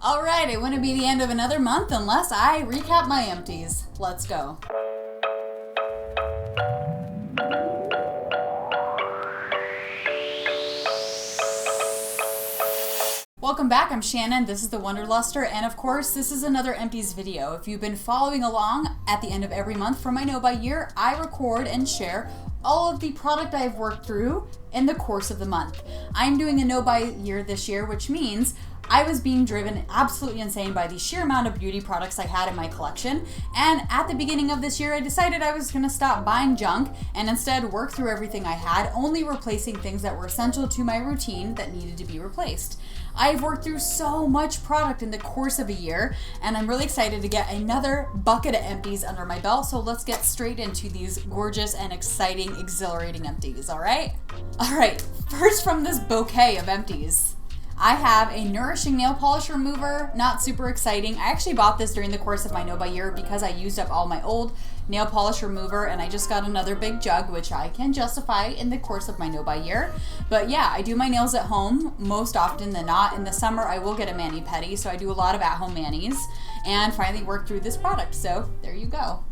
All right, it wouldn't be the end of another month unless I recap my empties. Let's go. Welcome back, I'm Shannon, this is the Wanderluster, and of course, this is another Empties video. If you've been following along, at the end of every month for my Know by Year, I record and share all of the product I've worked through in the course of the month. I'm doing a Know by Year this year, which means I was being driven absolutely insane by the sheer amount of beauty products I had in my collection, and at the beginning of this year I decided I was going to stop buying junk and instead work through everything I had, only replacing things that were essential to my routine that needed to be replaced. I've worked through so much product in the course of a year, and I'm really excited to get another bucket of empties under my belt, so let's get straight into these gorgeous and exciting, exhilarating empties, alright? Alright, first from this bouquet of empties, I have a Nourishing nail polish remover. Not super exciting. I actually bought this during the course of my Know by Year because I used up all my old nail polish remover and I just got another big jug, which I can justify in the course of my Know by Year. But yeah, I do my nails at home most often than not. In the summer, I will get a mani-pedi, so I do a lot of at-home manis and finally work through this product. So there you go.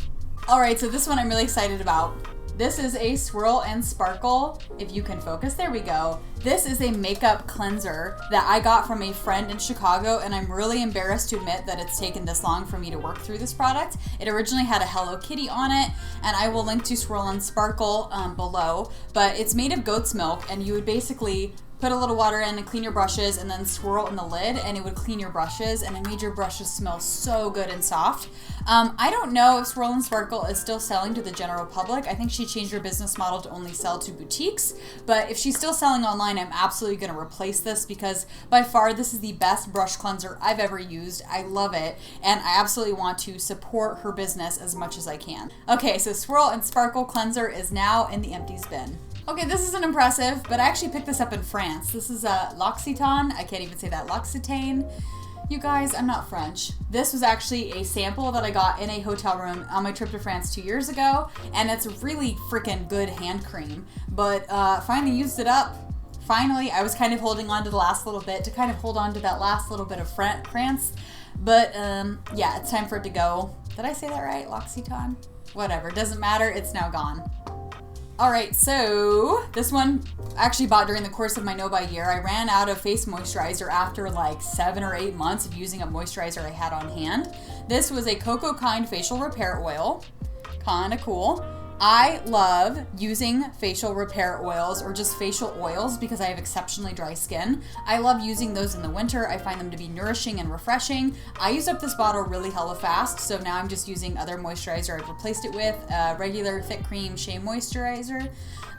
All right, so this one I'm really excited about. This is a Swirl and Sparkle, if you can focus, there we go. This is a makeup cleanser that I got from a friend in Chicago, and I'm really embarrassed to admit that it's taken this long for me to work through this product. It originally had a Hello Kitty on it, and I will link to Swirl and Sparkle below, but it's made of goat's milk, and you would basically put a little water in and clean your brushes and then swirl in the lid and it would clean your brushes and it made your brushes smell so good and soft. I don't know if Swirl and Sparkle is still selling to the general public. I think she changed her business model to only sell to boutiques, but if she's still selling online, I'm absolutely going to replace this because by far this is the best brush cleanser I've ever used. I love it and I absolutely want to support her business as much as I can. Okay, so Swirl and Sparkle cleanser is now in the empties bin. Okay, this isn't impressive, but I actually picked this up in France. This is a L'Occitane. I can't even say that. L'Occitane. You guys, I'm not French. This was actually a sample that I got in a hotel room on my trip to France 2 years ago, and it's really freaking good hand cream. But finally used it up. Finally, I was kind of holding on to the last little bit to kind of hold on to that last little bit of France. But yeah, it's time for it to go. Did I say that right? L'Occitane? Whatever, doesn't matter. It's now gone. All right, so this one I actually bought during the course of my Know by Year. I ran out of face moisturizer after like 7 or 8 months of using up moisturizer I had on hand. This was a Cocoa Kind facial repair oil. Kinda cool. I love using facial repair oils or just facial oils because I have exceptionally dry skin. I love using those in the winter. I find them to be nourishing and refreshing. I used up this bottle really hella fast, so now I'm just using other moisturizer. I've replaced it with regular thick cream shea moisturizer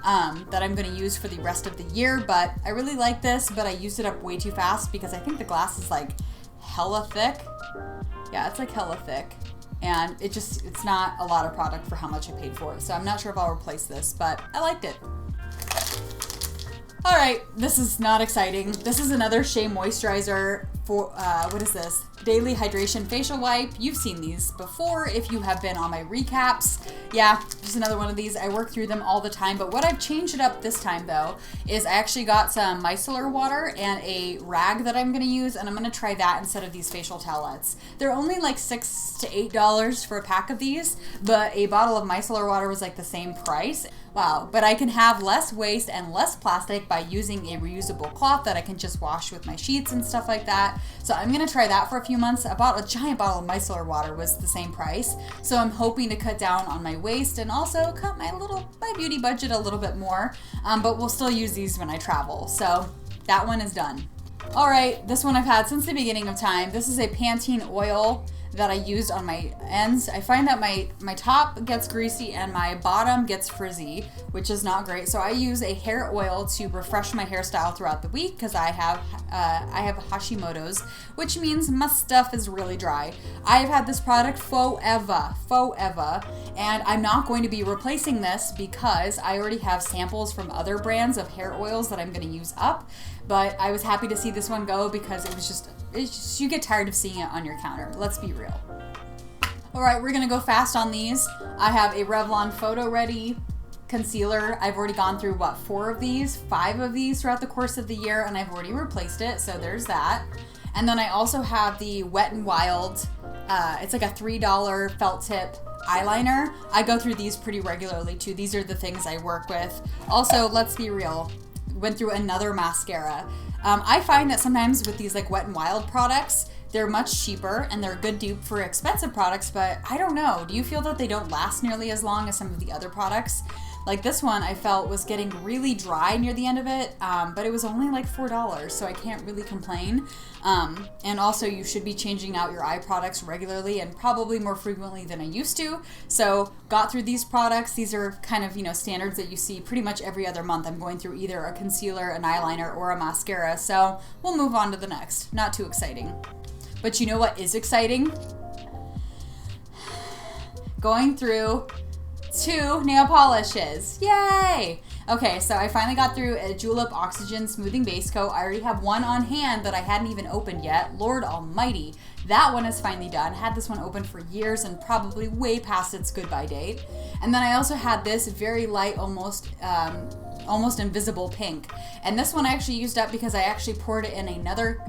that I'm going to use for the rest of the year, but I really like this, but I used it up way too fast because I think the glass is like hella thick. Yeah, it's like hella thick. And it's not a lot of product for how much I paid for it. So I'm not sure if I'll replace this, but I liked it. All right, this is not exciting. This is another Shea moisturizer for, what is this? Daily Hydration Facial Wipe. You've seen these before if you have been on my recaps. Yeah, just another one of these. I work through them all the time, but what I've changed it up this time though, is I actually got some micellar water and a rag that I'm gonna use, and I'm gonna try that instead of these facial towelettes. They're only like $6 to $8 for a pack of these, but a bottle of micellar water was like the same price. Wow, but I can have less waste and less plastic by using a reusable cloth that I can just wash with my sheets and stuff like that. So I'm gonna try that for a few months. I bought a giant bottle of micellar water, was the same price. So I'm hoping to cut down on my waste and also cut my beauty budget a little bit more. But we'll still use these when I travel. So that one is done. All right, this one I've had since the beginning of time. This is a Pantene oil that I used on my ends. I find that my top gets greasy and my bottom gets frizzy, which is not great. So I use a hair oil to refresh my hairstyle throughout the week because I have Hashimoto's, which means my stuff is really dry. I have had this product forever, and I'm not going to be replacing this because I already have samples from other brands of hair oils that I'm going to use up. But I was happy to see this one go because it's just you get tired of seeing it on your counter. Let's be real. All right, we're gonna go fast on these. I have a Revlon Photo Ready concealer. I've already gone through, five of these throughout the course of the year, and I've already replaced it, so there's that. And then I also have the Wet n Wild, it's like a $3 felt tip eyeliner. I go through these pretty regularly too. These are the things I work with. Also, let's be real, went through another mascara. I find that sometimes with these like Wet n Wild products, they're much cheaper and they're a good dupe for expensive products, but I don't know. Do you feel that they don't last nearly as long as some of the other products? Like this one I felt was getting really dry near the end of it, but it was only like $4, so I can't really complain. And also you should be changing out your eye products regularly and probably more frequently than I used to. So got through these products. These are kind of, you know, standards that you see pretty much every other month. I'm going through either a concealer, an eyeliner, or a mascara. So we'll move on to the next. Not too exciting. But you know what is exciting? Going through 2 nail polishes. Yay! Okay, so I finally got through a Julep Oxigen Smoothing Base Coat. I already have one on hand that I hadn't even opened yet. Lord almighty. That one is finally done. Had this one open for years and probably way past its goodbye date. And then I also had this very light, almost invisible pink. And this one I actually used up because I actually poured it in another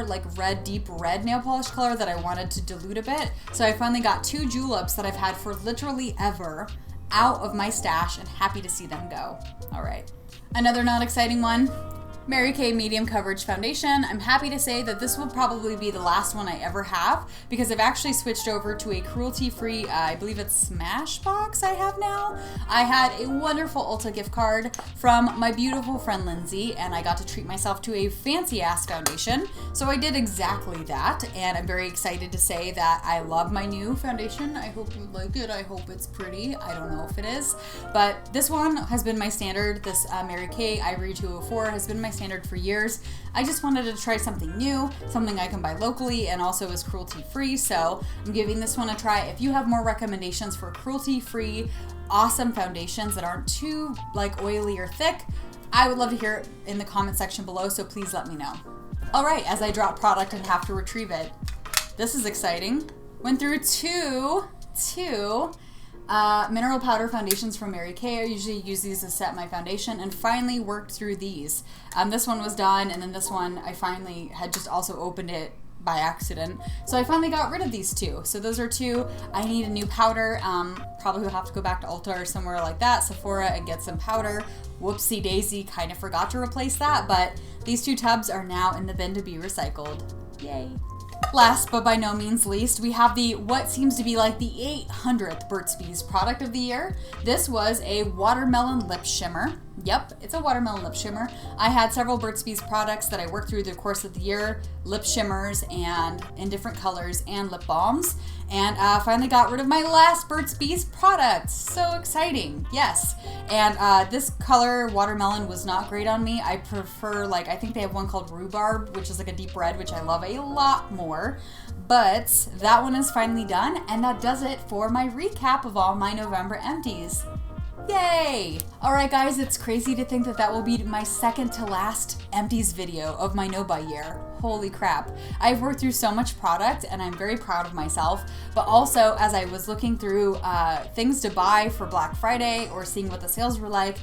like red, deep red nail polish color that I wanted to dilute a bit. So I finally got 2 Juleps that I've had for literally ever out of my stash and happy to see them go. All right. Another not exciting one. Mary Kay Medium Coverage Foundation. I'm happy to say that this will probably be the last one I ever have because I've actually switched over to a cruelty-free, I believe it's Smashbox I have now. I had a wonderful Ulta gift card from my beautiful friend Lindsay, and I got to treat myself to a fancy-ass foundation. So I did exactly that, and I'm very excited to say that I love my new foundation. I hope you like it. I hope it's pretty. I don't know if it is, but this one has been my standard. This Mary Kay Ivory 204 has been my standard for years. I just wanted to try something new, something I can buy locally and also is cruelty free, so I'm giving this one a try. If you have more recommendations for cruelty free, awesome foundations that aren't too like oily or thick, I would love to hear it in the comment section below, so please let me know. All right, as I drop product and have to retrieve it, this is exciting. Went through two mineral powder foundations from Mary Kay. I usually use these to set my foundation and finally worked through these. This one was done, and then this one I finally had just also opened it by accident. So I finally got rid of these 2. So those are 2. I need a new powder. Probably will have to go back to Ulta or somewhere like that, Sephora, and get some powder. Whoopsie daisy, kind of forgot to replace that, but these 2 tubs are now in the bin to be recycled. Yay. Last but by no means least, we have the what seems to be like the 800th Burt'S product of the year. This was a Watermelon Lip Shimmer. Yep, it's a Watermelon Lip Shimmer. I had several Burt'S products that I worked through the course of the year, lip shimmers and in different colors and lip balms. And finally got rid of my last Burt'S product. So exciting, yes. And this color, Watermelon, was not great on me. I prefer, like, I think they have one called Rhubarb, which is like a deep red, which I love a lot more. But that one is finally done, and that does it for my recap of all my November empties. Yay! Alright guys, it's crazy to think that that will be my second to last empties video of my no-buy year. Holy crap. I've worked through so much product and I'm very proud of myself, but also as I was looking through things to buy for Black Friday or seeing what the sales were like,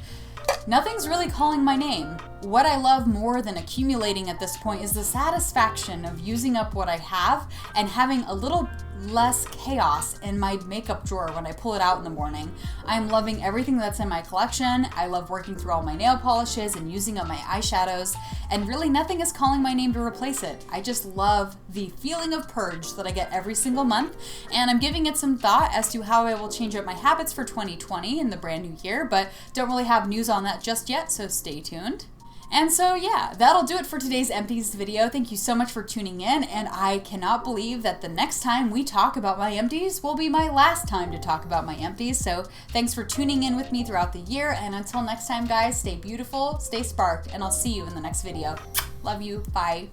nothing's really calling my name. What I love more than accumulating at this point is the satisfaction of using up what I have and having a little less chaos in my makeup drawer when I pull it out in the morning. I'm loving everything that's in my collection. I love working through all my nail polishes and using up my eyeshadows, and really nothing is calling my name to replace it. I just love the feeling of purge that I get every single month, and I'm giving it some thought as to how I will change up my habits for 2020 in the brand new year, but don't really have news on that just yet, so stay tuned. And so yeah, that'll do it for today's empties video. Thank you so much for tuning in, and I cannot believe that the next time we talk about my empties will be my last time to talk about my empties. So thanks for tuning in with me throughout the year, and until next time guys, stay beautiful, stay sparked, and I'll see you in the next video. Love you, bye.